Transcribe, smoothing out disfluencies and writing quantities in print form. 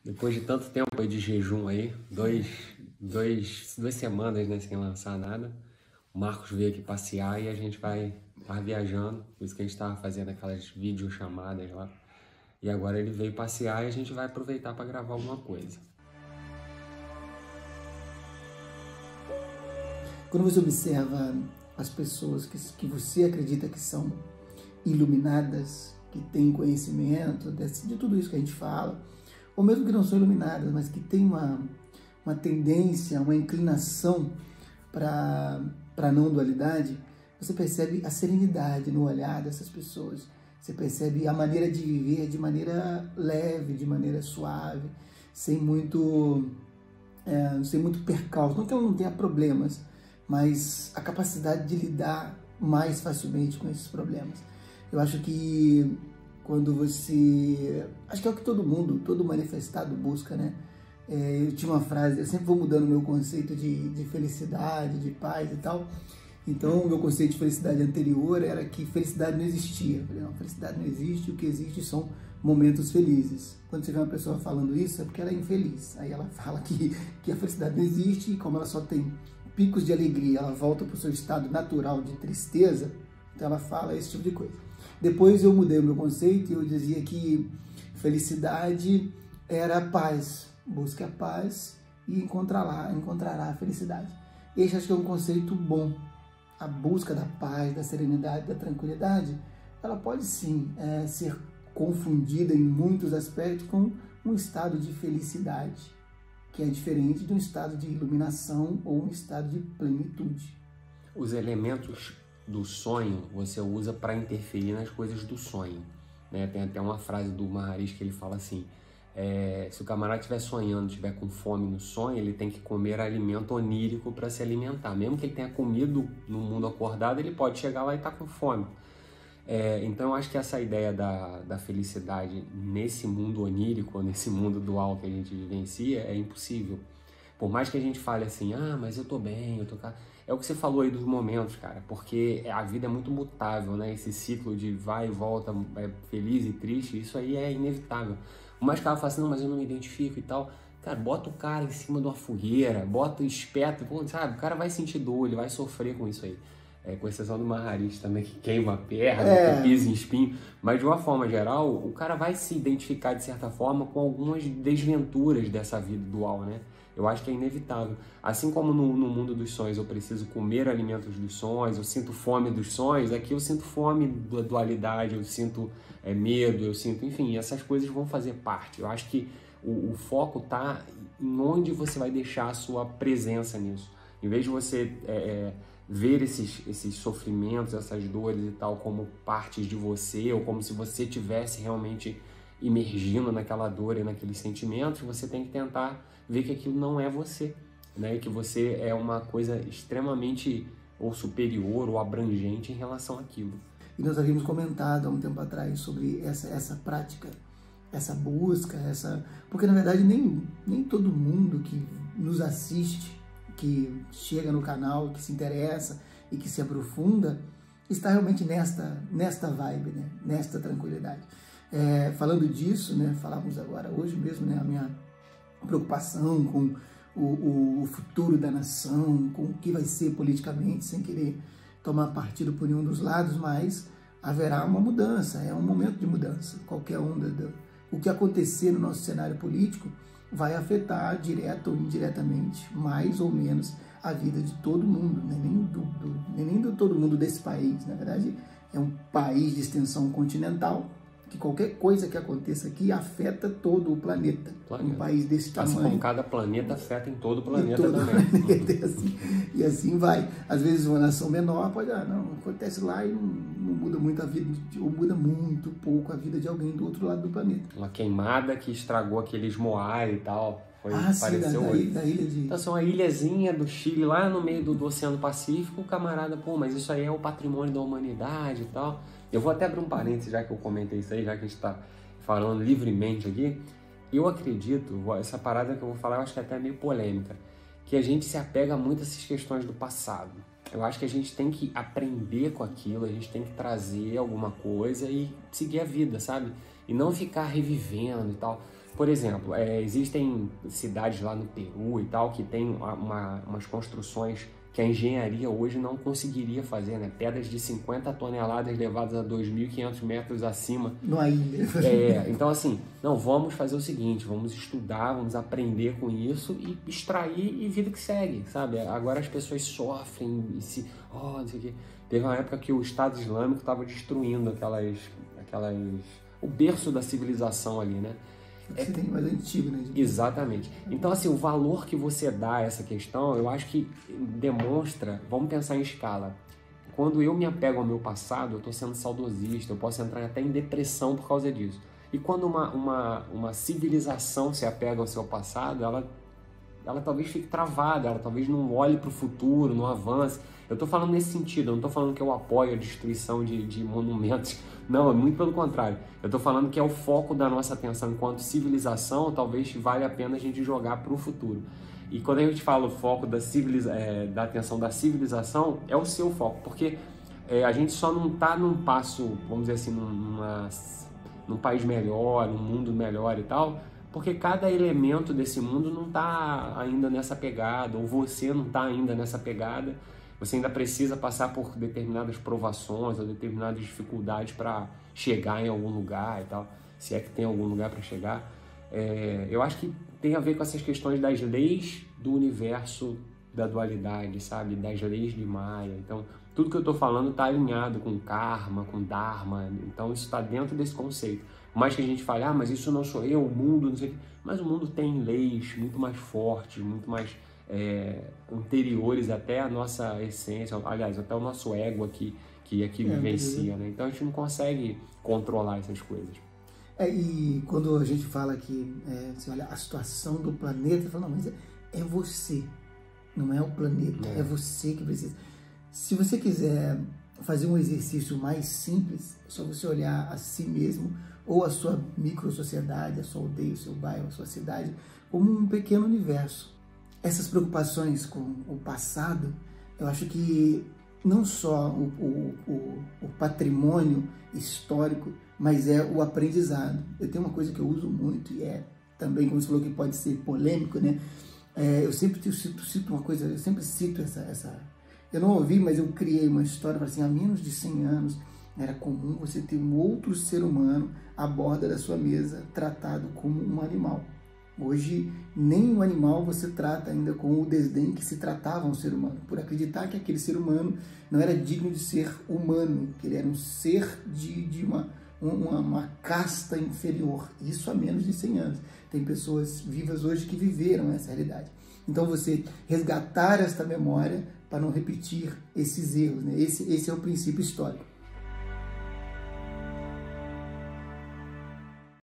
Depois de tanto tempo aí de jejum aí, duas semanas, né, sem lançar nada, o Marcos veio aqui passear e a gente vai estar viajando, por isso que a gente estava fazendo aquelas videochamadas lá. E agora ele veio passear e a gente vai aproveitar para gravar alguma coisa. Quando você observa as pessoas que você acredita que são iluminadas, que têm conhecimento de tudo isso que a gente fala, ou mesmo que não são iluminadas, mas que têm uma tendência, uma inclinação para a não dualidade, você percebe a serenidade no olhar dessas pessoas. Você percebe a maneira de viver de maneira leve, de maneira suave, sem muito percalço. Não que ela não tenha problemas, mas a capacidade de lidar mais facilmente com esses problemas. Eu acho que quando você... Acho que é o que todo manifestado busca, né? Eu tinha uma frase, eu sempre vou mudando o meu conceito de felicidade, de paz e tal. Então, o meu conceito de felicidade anterior era que felicidade não existia. Eu falei, não, felicidade não existe, o que existe são momentos felizes. Quando você vê uma pessoa falando isso, é porque ela é infeliz. Aí ela fala que a felicidade não existe e como ela só tem picos de alegria, ela volta para o seu estado natural de tristeza, então ela fala esse tipo de coisa. Depois eu mudei o meu conceito e eu dizia que felicidade era paz. Busque a paz e encontrará a felicidade. Esse acho que é um conceito bom. A busca da paz, da serenidade, da tranquilidade, ela pode sim ser confundida em muitos aspectos com um estado de felicidade, que é diferente de um estado de iluminação ou um estado de plenitude. Os elementos do sonho você usa para interferir nas coisas do sonho, né? Tem até uma frase do Maharishi que ele fala assim, se o camarada estiver sonhando, estiver com fome no sonho, ele tem que comer alimento onírico para se alimentar. Mesmo que ele tenha comido no mundo acordado, ele pode chegar lá e estar com fome. Então eu acho que essa ideia da felicidade nesse mundo onírico, nesse mundo dual que a gente vivencia, é impossível. Por mais que a gente fale assim, mas eu tô bem, eu tô... É o que você falou aí dos momentos, cara, porque a vida é muito mutável, né? Esse ciclo de vai e volta, feliz e triste, isso aí é inevitável. Por mais que ela fale assim, não, mas eu não me identifico e tal, cara, bota o cara em cima de uma fogueira, bota o espeto, sabe? O cara vai sentir dor, ele vai sofrer com isso aí. Com exceção do Maharishi também, que queima a perna, que pisa em espinho. Mas de uma forma geral, o cara vai se identificar de certa forma com algumas desventuras dessa vida dual, né? Eu acho que é inevitável. Assim como no mundo dos sonhos eu preciso comer alimentos dos sonhos, eu sinto fome dos sonhos, aqui eu sinto fome da dualidade, eu sinto medo, eu sinto... Enfim, essas coisas vão fazer parte. Eu acho que o foco está em onde você vai deixar a sua presença nisso. Em vez de você... ver esses sofrimentos, essas dores e tal como partes de você, ou como se você tivesse realmente imergindo naquela dor e naqueles sentimentos, você tem que tentar ver que aquilo não é você, né? Que você é uma coisa extremamente ou superior ou abrangente em relação àquilo. E nós havíamos comentado há um tempo atrás sobre essa prática, essa busca, porque na verdade nem todo mundo que nos assiste, que chega no canal, que se interessa e que se aprofunda, está realmente nesta vibe, né? Nesta tranquilidade. Falando disso, né? Falamos agora, hoje mesmo, né? A minha preocupação com o futuro da nação, com o que vai ser politicamente, sem querer tomar partido por nenhum dos lados, mas haverá uma mudança, é um momento de mudança. Qualquer o que acontecer no nosso cenário político vai afetar direta ou indiretamente, mais ou menos, a vida de todo mundo, nem de todo mundo desse país. Na verdade, é um país de extensão continental, que qualquer coisa que aconteça aqui afeta todo o planeta. Um país desse tamanho. Assim como cada planeta afeta em todo o planeta também. E assim vai. Às vezes uma nação menor pode, não, acontece lá e não muda muito a vida, ou muda muito pouco a vida de alguém do outro lado do planeta. Uma queimada que estragou aqueles Moai e tal. Sim, da ilha de... Então, assim, uma ilhazinha do Chile, lá no meio do Oceano Pacífico, o camarada, mas isso aí é o patrimônio da humanidade e tal. Eu vou até abrir um parênteses, já que eu comentei isso aí, já que a gente está falando livremente aqui. Eu acredito, essa parada que eu vou falar, eu acho que é até meio polêmica, que a gente se apega muito a essas questões do passado. Eu acho que a gente tem que aprender com aquilo, a gente tem que trazer alguma coisa e seguir a vida, sabe? E não ficar revivendo e tal. Por exemplo, existem cidades lá no Peru e tal que tem umas construções que a engenharia hoje não conseguiria fazer, né? Pedras de 50 toneladas levadas a 2.500 metros acima. Numa ilha. Então, assim, não, vamos fazer o seguinte, vamos estudar, vamos aprender com isso e extrair e vida que segue, sabe? Agora as pessoas sofrem e não sei o quê. Teve uma época que o Estado Islâmico estava destruindo o berço da civilização ali, né? Tem mais antigo, né? Exatamente. Então, assim, o valor que você dá a essa questão, eu acho que demonstra, vamos pensar em escala. Quando eu me apego ao meu passado, eu estou sendo saudosista, eu posso entrar até em depressão por causa disso. E quando uma civilização se apega ao seu passado, ela talvez fique travada, ela talvez não olhe para o futuro, não avance. Eu estou falando nesse sentido, eu não estou falando que eu apoio a destruição de monumentos, não, é muito pelo contrário. Eu estou falando que é o foco da nossa atenção enquanto civilização, talvez vale a pena a gente jogar para o futuro. E quando a gente fala o foco da atenção da civilização, é o seu foco, porque a gente só não está num passo, vamos dizer assim, num país melhor, num mundo melhor e tal, porque cada elemento desse mundo não está ainda nessa pegada, ou você não está ainda nessa pegada, você ainda precisa passar por determinadas provações ou determinadas dificuldades para chegar em algum lugar e tal, se é que tem algum lugar para chegar. Eu acho que tem a ver com essas questões das leis do universo da dualidade, sabe? Das leis de Maia. Então, tudo que eu estou falando está alinhado com karma, com dharma, então isso está dentro desse conceito. Mais que a gente fale, mas isso não sou eu, o mundo, não sei o quê. Mas o mundo tem leis muito mais fortes, muito mais anteriores até a nossa essência, aliás, até o nosso ego aqui, que aqui vivencia, né? Então a gente não consegue controlar essas coisas. E quando a gente fala que, você olha a situação do planeta, fala, não, mas é você, não é o planeta, é você que precisa. Se você quiser fazer um exercício mais simples, é só você olhar a si mesmo, ou a sua micro-sociedade, a sua aldeia, o seu bairro, a sua cidade, como um pequeno universo. Essas preocupações com o passado, eu acho que não só o patrimônio histórico, mas é o aprendizado. Eu tenho uma coisa que eu uso muito e também, como você falou, que pode ser polêmico, né? Eu sempre cito uma coisa, eu sempre cito essa... Eu não ouvi, mas eu criei uma história, assim, há menos de 100 anos, era comum você ter um outro ser humano à borda da sua mesa tratado como um animal. Hoje, nem um animal você trata ainda com o desdém que se tratava um ser humano, por acreditar que aquele ser humano não era digno de ser humano, que ele era um ser de uma casta inferior, isso há menos de 100 anos. Tem pessoas vivas hoje que viveram essa realidade. Então, você resgatar esta memória para não repetir esses erros, né? Esse é o princípio histórico.